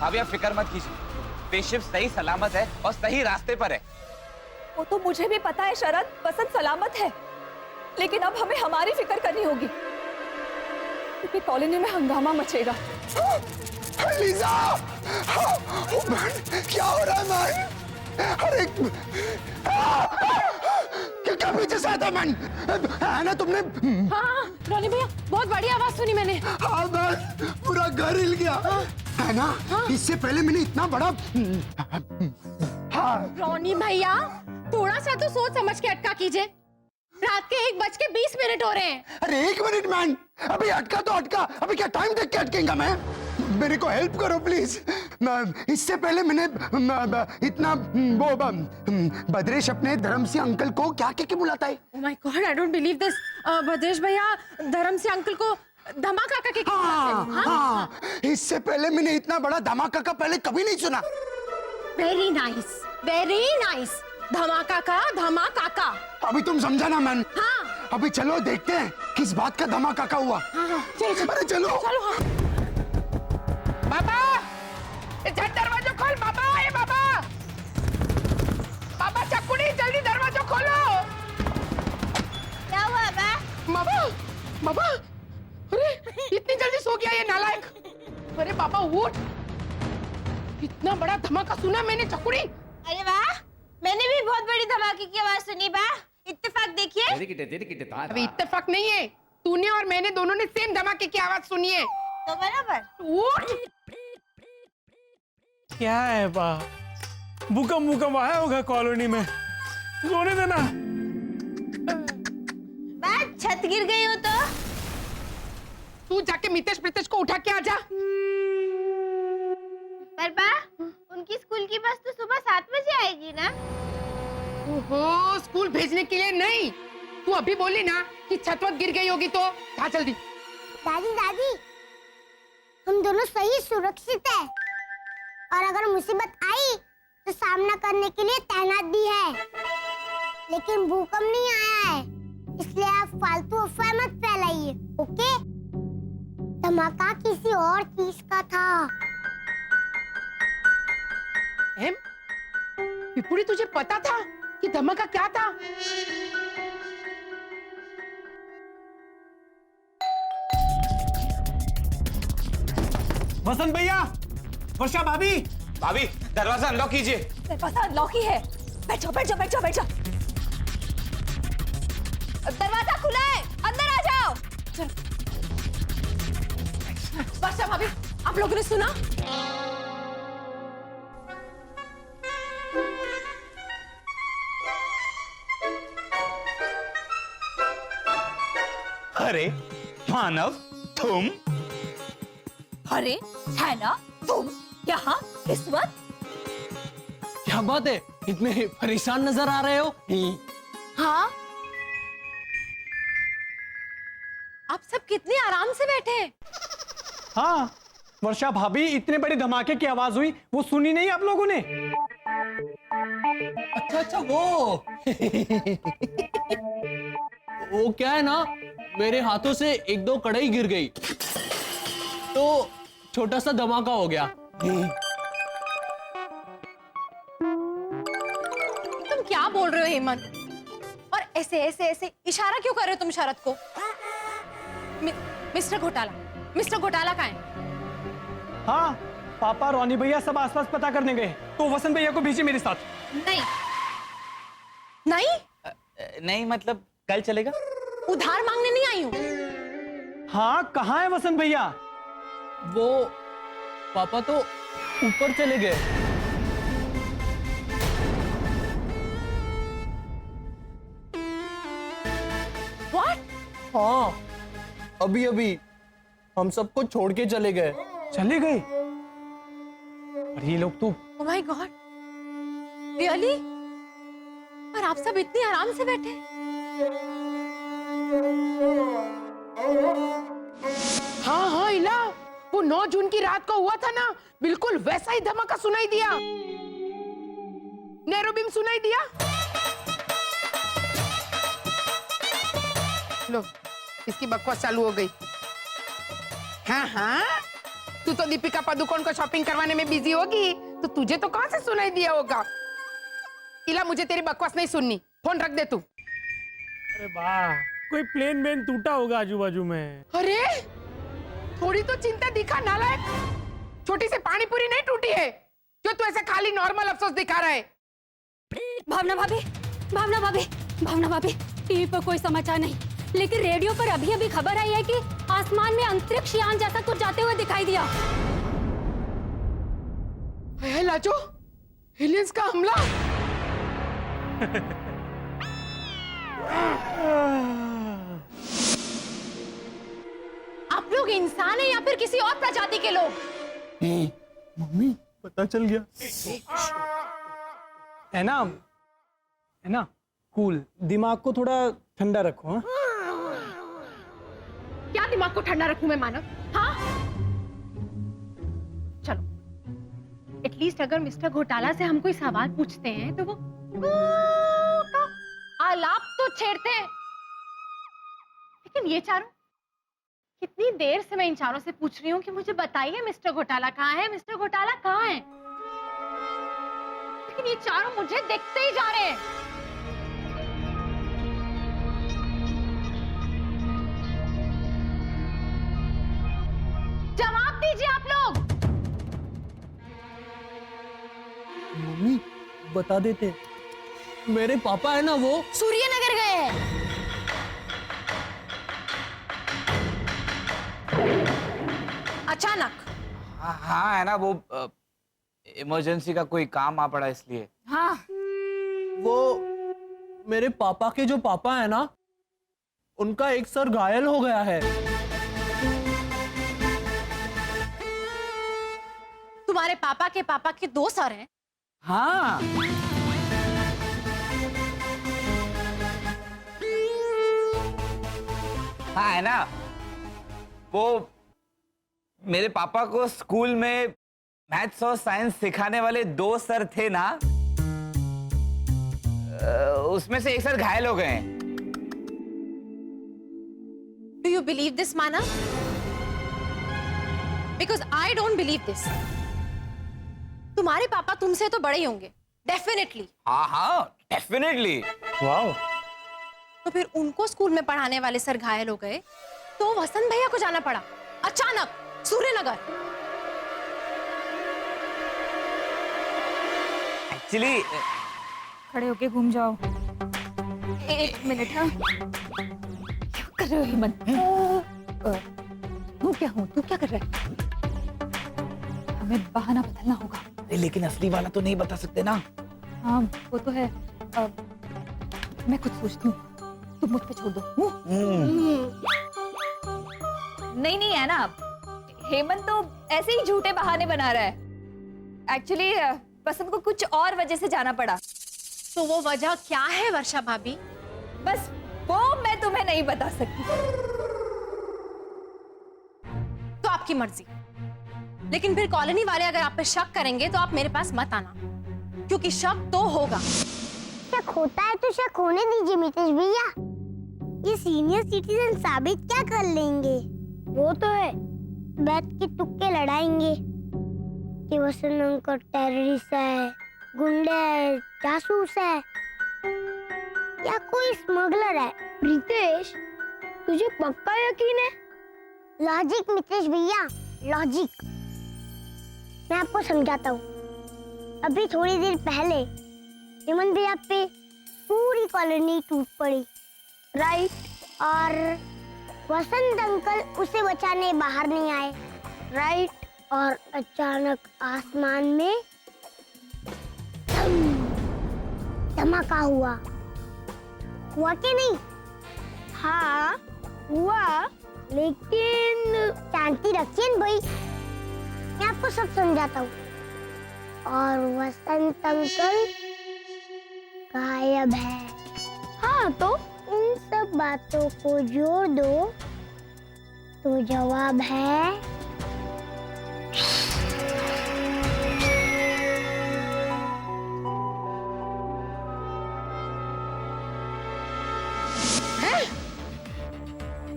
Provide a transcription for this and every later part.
भाभी आप फिक्र मत कीजिए, स्पेसशिप सही सलामत है और सही रास्ते पर है। वो तो मुझे भी पता है शरद, वसंत सलामत है, लेकिन अब हमें हमारी फिक्र करनी होगी क्योंकि कॉलोनी में हंगामा मचेगा। लीजा! क्या हो रहा है मैन? अरे क्या पीछे से आता मैन? है ना तुमने? हाँ रोनी भैया, बहुत बड़ी आवाज सुनी मैंने। हाँ मैन, पूरा घर हिल गया। है ना? इससे पहले मैंने इतना बड़ा रोनी भैया थोड़ा सा तो सोच समझ के अटका कीजिए, रात के 1:20 हो रहे हैं। अरे 1 मिनट मैन, अभी अटका तो अटका, अभी क्या टाइम देख के अटकेगा मैं? मेरे को हेल्प करो प्लीज। इससे पहले मैंने इतना वो भद्रेश अपने धर्म से अंकल को क्या कह के बुलाता है? Oh my God, I don't believe this. Bhadresh भैया धर्म से अंकल को धमाका का के हाँ, इससे पहले मैंने इतना बड़ा धमाका का पहले कभी नहीं सुना। Very nice, very nice. धमाका का धमाका का। अभी तुम समझा ना मैन? हाँ। अभी चलो देखते हैं किस बात का धमाका का हुआ। हाँ, चलो अरे चलो चलो। हाँ बाबा, झट दरवाजा खोल बाबा, ये बाबा, बाबा चकुड़ी जल्दी दरवाजा खोलो। क्या हुआ बा? बाबा, बाबा, अरे इतनी जल्दी सो गया ये नालायक। अरे बाबा उठ, इतना बड़ा धमाका सुना मैंने चकुड़ी। अरे वाह, मैंने भी बहुत बड़ी धमाके की आवाज सुनी बा। इत्तेफाक देखिए। अभी इत्तेफाक नहीं है, तूने और मैंने दोनों ने सेम धमाके की आवाज सुनी है। तो बराबर। उठ। क्या है बा? भूकंप आया होगा कॉलोनी में, सोने देना। बा छत गिर गई हो तो? तू जाके मितेश प्रीतेश को उठा के आ जा। पर बा, उनकी स्कूल की बस तो सुबह 7 बजे आएगी ना? ओहो, स्कूल भेजने के लिए नहीं, तू अभी बोली ना कि छत वत गिर गई होगी तो जा जल्दी। दादी दादी, हम दोनों सही सुरक्षित है और अगर मुसीबत आई तो सामना करने के लिए तैनात भी है, लेकिन भूकंप नहीं आया है, इसलिए आप फालतू अफवाह मत फैलाइए, ओके? धमाका किसी और चीज का था। पिपुड़ी, तुझे पता था कि धमाका क्या था? वसंत भैया, वर्षा भाभी, भाभी दरवाजा अनलॉक कीजिए। दरवाजा अनलॉक ही है। बैठो बैठो बैठो बैठो। दरवाजा खुला है, अंदर आ जाओ। वर्षा भाभी, आप लोगों ने सुना? अरे मानव, तुम? अरे है ना तुम यहाँ इस वक्त? क्या बात है, इतने परेशान नजर आ रहे हो? हाँ, आप सब कितने आराम से बैठे हैं। हाँ, वर्षा भाभी, इतने बड़े धमाके की आवाज हुई, वो सुनी नहीं आप लोगों ने? अच्छा वो वो क्या है ना, मेरे हाथों से 1-2 कढ़ाई गिर गई तो छोटा सा धमाका हो गया। तुम क्या बोल रहे हो हेमंत? और ऐसे ऐसे ऐसे इशारा क्यों कर रहे हो तुम शरद को? मिस्टर घोटाला कहाँ है? हाँ, पापा, रोनी भैया सब आसपास पता करने गए, तो वसंत भैया को भेजिए मेरे साथ। नहीं नहीं, नहीं मतलब कल चलेगा? उधार मांगने नहीं आई हूँ। हाँ, कहाँ है वसंत भैया? वो पापा तो ऊपर चले गए। What? हाँ, अभी अभी हम सबको छोड़ के चले गए। चले गए? और ये लोग तो Oh my God! Really? और आप सब इतनी आराम से बैठे? हाँ हाँ इला, वो 9 जून की रात को हुआ था ना, बिल्कुल वैसा ही धमाका सुनाई दिया। नैरोबीम सुनाई दिया। लो, इसकी बकवास चालू हो गई। हाँ हाँ, तू तो दीपिका पादुकोण को शॉपिंग करवाने में बिजी होगी, तो तुझे तो कहां से सुनाई दिया होगा। इला, मुझे तेरी बकवास नहीं सुननी, फोन रख दे तू। अरे वाह, कोई प्लेन वेन टूटा होगा आजू बाजू में। अरे थोड़ी तो चिंता दिखा नालायक। छोटी सी पानी पूरी नहीं टूटी है जो तू ऐसे खाली नॉर्मल अफसोस दिखा रहा है। भावना भाभी, भावना भाभी, भावना भाभी, टीवी पर कोई समाचार नहीं, लेकिन रेडियो पर अभी अभी खबर आई है कि आसमान में अंतरिक्ष यान जैसा कुछ जाते हुए दिखाई दिया। है लाजो, एलियंस का हमला। आप लोग इंसान हैं या फिर किसी और प्रजाति के लोग? मम्मी पता चल गया। है ना, कूल, दिमाग को थोड़ा ठंडा रखो। हाँ, क्या दिमाग को ठंडा रखूं मैं मानव? हाँ, चलो, एटलीस्ट अगर मिस्टर घोटाला से हम कोई सवाल पूछते हैं तो वो आलाप तो छेड़ते हैं, लेकिन ये चारों, कितनी देर से मैं इन चारों से पूछ रही हूँ कि मुझे बताइए मिस्टर घोटाला कहाँ है, मिस्टर घोटाला कहाँ है, लेकिन ये चारों मुझे देखते ही जा रहे हैं। जवाब दीजिए आप लोग। मम्मी बता देते, मेरे पापा है ना वो सूर्यनगर गए हैं। अचानक। हाँ है ना, वो इमरजेंसी का कोई काम आ पड़ा इसलिए। हाँ, वो मेरे पापा के जो पापा है ना, उनका एक सर घायल हो गया है। तुम्हारे पापा के 2 सर हैं? हाँ, हाँ है ना, वो मेरे पापा को स्कूल में मैथ्स और साइंस सिखाने वाले 2 सर थे ना, उसमें से एक सर घायल हो गए हैं। Do you believe this, Mana? Because I don't believe this. तुम्हारे पापा तुमसे तो बड़े ही होंगे, डेफिनेटली। हाँ हाँ, डेफिनेटली। वाह, तो फिर उनको स्कूल में पढ़ाने वाले सर घायल हो गए, तो वसंत भैया को जाना पड़ा अचानक सूर्यनगर। एक्चुअली खड़े होके घूम जाओ। एक मिनट। हाँ, क्या कर रहे हो हेमंत? हूँ क्या हूँ, तू क्या कर रहा है? हमें बहाना बदलना होगा। लेकिन असली वाला तो नहीं बता सकते ना। हाँ वो तो है। मैं कुछ सोचती हूँ, तुम मुझ पे छोड़ दो। नहीं नहीं है ना, हेमंत तो ऐसे ही झूठे बहाने बना रहा है। एक्चुअली बसंत को कुछ और वजह से जाना पड़ा। तो वो वजह क्या है वर्षा भाभी? बस वो मैं तुम्हें नहीं बता सकती। तो आपकी मर्जी, लेकिन फिर कॉलोनी वाले अगर आप पे शक करेंगे तो आप मेरे पास मत आना, क्योंकि शक तो होगा। शक होता है तो शक होने दीजिए मितेश भैया। ये सीनियर सिटीजन साबित क्या कर लेंगे? वो तो है, बैठ के तुक्के लड़ाएंगे कि वसंत अंकल टेररिस्ट है, गुंडे है, जासूस है या कोई स्मगलर है। रितेश, तुझे पक्का यकीन है? लॉजिक मितेश भैया, लॉजिक। मैं आपको समझाता हूँ। अभी थोड़ी देर पहले हेमंत भैया पे पूरी कॉलोनी टूट पड़ी, राइट? और वसंत अंकल उसे बचाने बाहर नहीं आए, राइट? और अचानक आसमान में धमाका हुआ कि नहीं? हाँ हुआ, लेकिन शांति रखिए न भाई, मैं आपको सब समझाता हूँ। और वसंत अंकल गायब है। हाँ, तो इन सब बातों को जोड़ दो तो जवाब है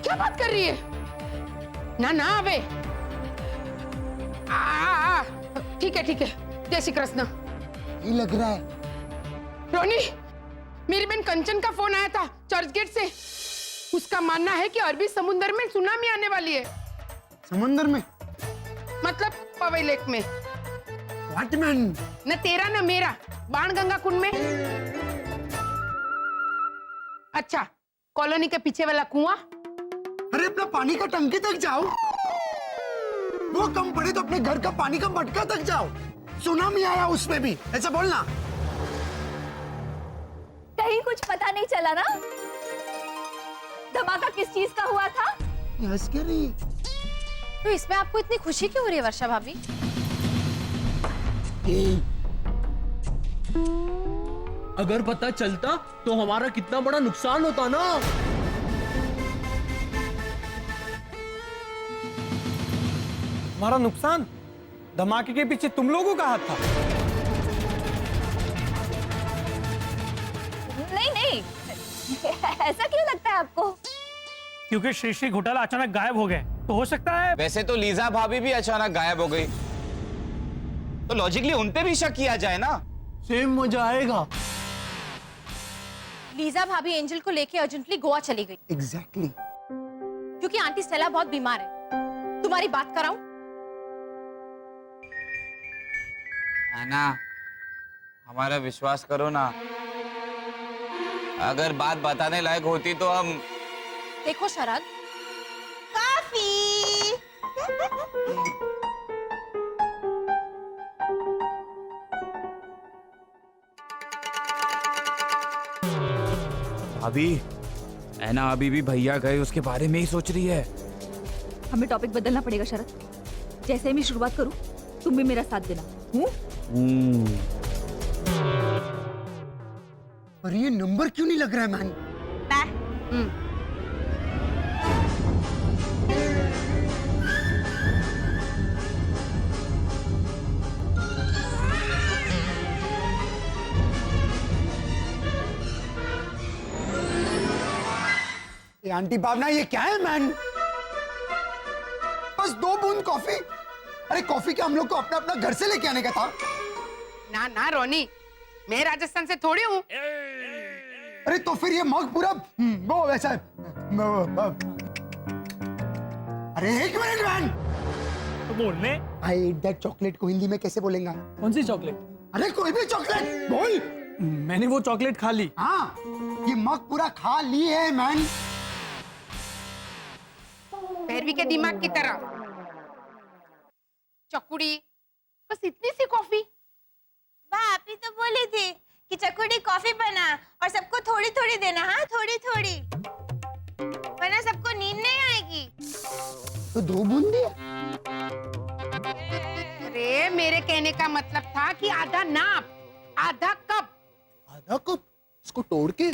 क्या बात कर रही है? ना ना अबे, ठीक है जय श्री कृष्ण। नहीं लग रहा है। रोनी, मेरी बहन कंचन का फोन आया था चर्च गेट से। उसका मानना है कि अरबी समुद्र में सुनामी आने वाली है। समुंदर में? मतलब पवई लेक में। What man? न तेरा न मेरा, बाणगंगा कुंड में। अच्छा, कॉलोनी के पीछे वाला कुआं। अरे अपना पानी का टंकी तक जाओ। वो कम पड़े तो अपने घर का पानी का मटका तक जाओ। सुनामी आया उसमें भी, ऐसा बोलना। कहीं कुछ पता नहीं चला ना धमाका किस चीज का हुआ था? हंस क्यों रही है? तो इसमें आपको इतनी खुशी क्यों हो रही है वर्षा भाभी? अगर पता चलता तो हमारा कितना बड़ा नुकसान होता ना। हमारा नुकसान? धमाके के पीछे तुम लोगों का हाथ था? नहीं ऐसा क्यों लगता है आपको? क्योंकि श्री श्री घोटाला अचानक गायब हो गए, तो हो सकता है। वैसे तो लीजा भाभी भी अचानक गायब हो गई, तो लॉजिकली उन पे भी शक किया जाए ना। सेम मजा आएगा। लीजा भाभी एंजल को लेके अर्जेंटली गोवा चली गई एग्जैक्टली। क्योंकि आंटी स्टेला बहुत बीमार है। तुम्हारी बात कराऊं? ना, हमारा विश्वास करो ना। अगर बात बताने लायक होती तो हम। देखो शरद, काफी भाभी, ऐना अभी भी भैया गए उसके बारे में ही सोच रही है। हमें टॉपिक बदलना पड़ेगा शरद। जैसे ही मैं शुरुआत करूं, तुम भी मेरा साथ देना। पर ये नंबर क्यों नहीं लग रहा है मैन? ये आंटी भावना, ये क्या है मैन? बस 2 बूंद कॉफी? अरे कॉफी क्या हम लोग को अपना अपना घर से लेके आने का था? ना रोनी, मैं राजस्थान से थोड़ी हूँ। अरे तो फिर ये मग पूरा वो वैसा है। अरे एक मिनट मैन, तो बोलने। आई एट दैट चॉकलेट को हिंदी में कैसे बोलेंगा? कौन सी चॉकलेट? अरे कोई भी चॉकलेट बोल। मैंने वो चॉकलेट खा ली। हाँ, ये मग पूरा खा ली है मैन। भैरवी के दिमाग की तरह। चकुड़ी, बस इतनी सी कॉफी। भाभी तो बोली थी कि चकुड़ी कॉफी बना और सबको थोड़ी थोड़ी देना। हाँ, थोड़ी थोड़ी, वरना सबको नींद नहीं आएगी। तो 2 बूंद दिया। अरे मेरे कहने का मतलब था कि आधा नाप, आधा कप। आधा कप? इसको तोड़ के।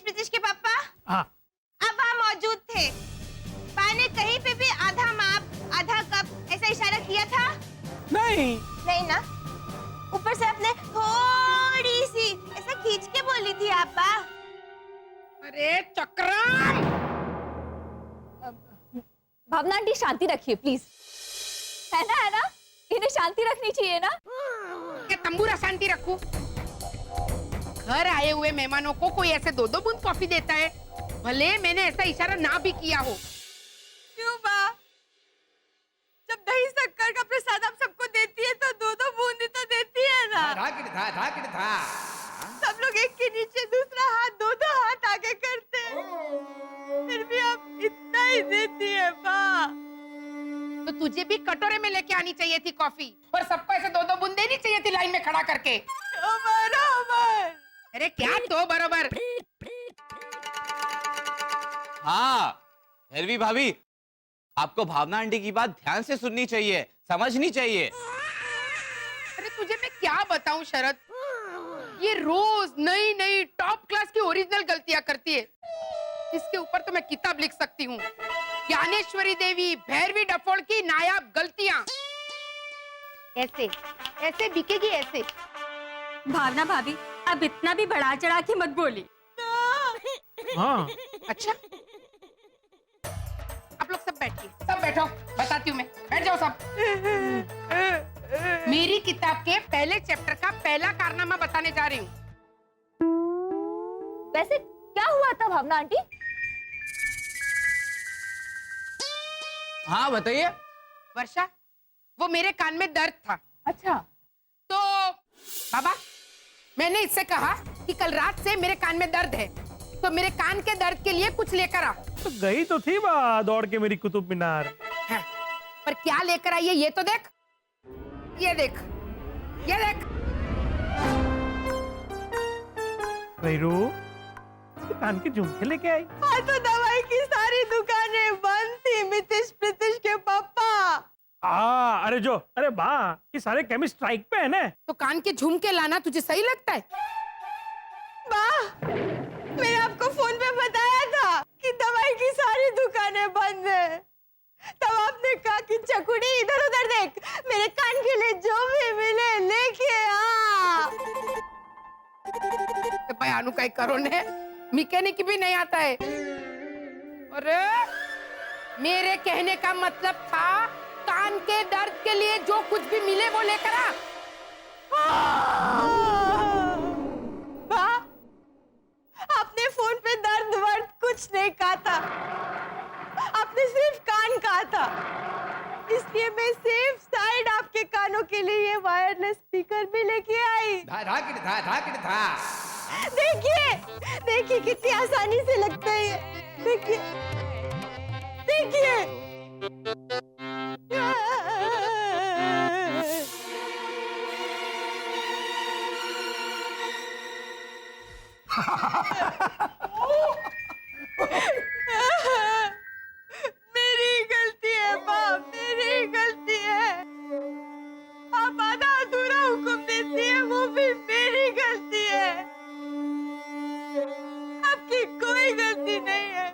मितिश के पापा, हाँ। अब वहाँ मौजूद थे। पा ने कहीं पे भी आधा माप, आधा कप ऐसा इशारा किया था? नहीं ना। ऊपर से आपने थोड़ी सी ऐसा खींच के बोली थी आपा। अरे चक्रम! भावना आंटी शांति रखिए प्लीज। है ना, इन्हें शांति रखनी चाहिए ना। क्या तंबूरा शांति रखूं? घर आए हुए मेहमानों को कोई ऐसे 2-2 बूंद कॉफी देता है, भले मैंने ऐसा इशारा ना भी किया हो। क्यों बा? जब दही शक्कर का प्रसाद आप सबको देती है तो 2-2 बूंद तो देती है ना। सब लोग एक के नीचे दूसरा हाथ, 2-2 हाथ आगे करते हैं, फिर भी आप इतना ही देती है बा। तो तुझे भी कटोरे में लेके आनी चाहिए थी कॉफी, और सबको ऐसे 2-2 बूंद देनी चाहिए थी लाइन में खड़ा करके। बराबर। अरे क्या तो बराबर? हाँ भैरवी भाभी, आपको भावना आंटी की बात ध्यान से सुननी चाहिए, समझनी चाहिए। अरे तुझे मैं क्या बताऊं शरद, ये रोज नई नई टॉप क्लास की ओरिजिनल गलतियां करती है। इसके ऊपर तो मैं किताब लिख सकती हूँ। ज्ञानेश्वरी देवी, भैरवी डफोड़ की नायाब गलतियां। ऐसे ऐसे बिकेगी ऐसे। भावना भाभी, अब इतना भी बढ़ा चढ़ा के मत बोली। हाँ। अच्छा, लोग सब बैठिए, सब बैठो, बताती हूँ मैं, बैठ जाओ सब। मेरी किताब के पहले चैप्टर का पहला कारनामा बताने जा रही हूँ। वैसे क्या हुआ था भावना आंटी? हाँ बताइए। वर्षा, वो मेरे कान में दर्द था। अच्छा। तो बाबा, मैंने इससे कहा कि कल रात से मेरे कान में दर्द है, तो मेरे कान के दर्द के लिए कुछ लेकर आ। तो गई तो थी दौड़ के मेरी कुतुब मीनार। हाँ, पर क्या लेकर आई है ये तो देख, ये देख, ये देख। वीरू, कान के झुमके लेके आई। आज तो दवाई की सारी दुकानें बंद थी मितिश प्रीतिश के पापा। अरे अरे वाह, ये सारे केमिस्ट स्ट्राइक पे है ना। तो कान के झुमके लाना तुझे सही लगता है? मैंने आपको फोन पे बताया था कि दवाई की सारी दुकानें बंद है। तब आपने कहा कि चकुड़ी इधर उधर देख, मेरे कान के लिए जो भी मिले लेके आ। भाई अनु का करो ने, मैकेनिक भी नहीं आता है। अरे मेरे कहने का मतलब था कान के दर्द के लिए जो कुछ भी मिले वो लेकर आ। आपने फोन पे दर्द वर्द कुछ नहीं कहा था, आपने सिर्फ कान कहा था, इसलिए मैं सेफ साइड आपके कानों के लिए ये वायरलेस स्पीकर भी लेके आई। देखिए देखिए कितनी आसानी से लगता है ये, देखिए देखिए। मेरी गलती है बाप, मेरी गलती है। आप आधा अधूरा हुक्म देती है, वो भी मेरी गलती है। आपकी कोई गलती नहीं है।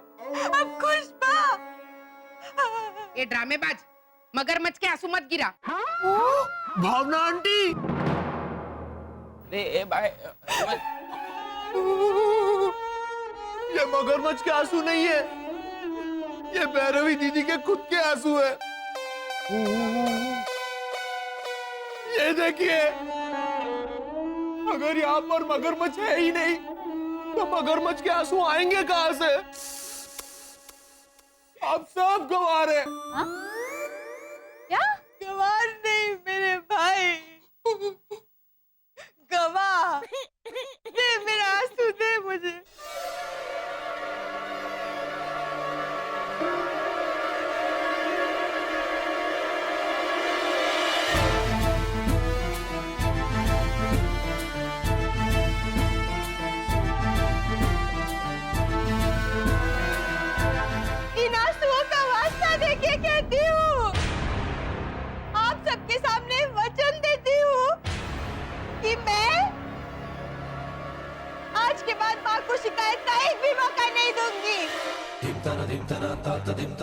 अब खुश बा। ये ड्रामेबाज, मगरमच्छ के आंसू मत गिरा। भावना आंटी, ए भाई, ये मगरमच्छ के आंसू नहीं है, ये भैरवी दीदी के खुद के आंसू है। ये देखिए, अगर यहाँ पर मगरमच्छ है ही नहीं तो मगरमच्छ के आंसू आएंगे कहाँ से? आप सब गंवार हैं। क्या? गवार नहीं मेरे भाई, गवाह। दे मेरा आंसू, दे मुझे। इन आंसुओं का वास्ता देके कहती हूँ, आप सबके सामने वचन देती हूँ कि मैं आज के बाद माँ को शिकायत का एक भी मौका नहीं दूंगी।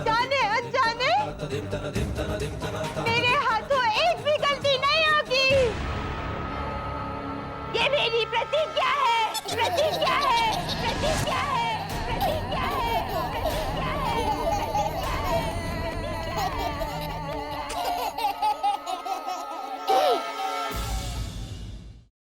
जाने अनजाने मेरे हाथों एक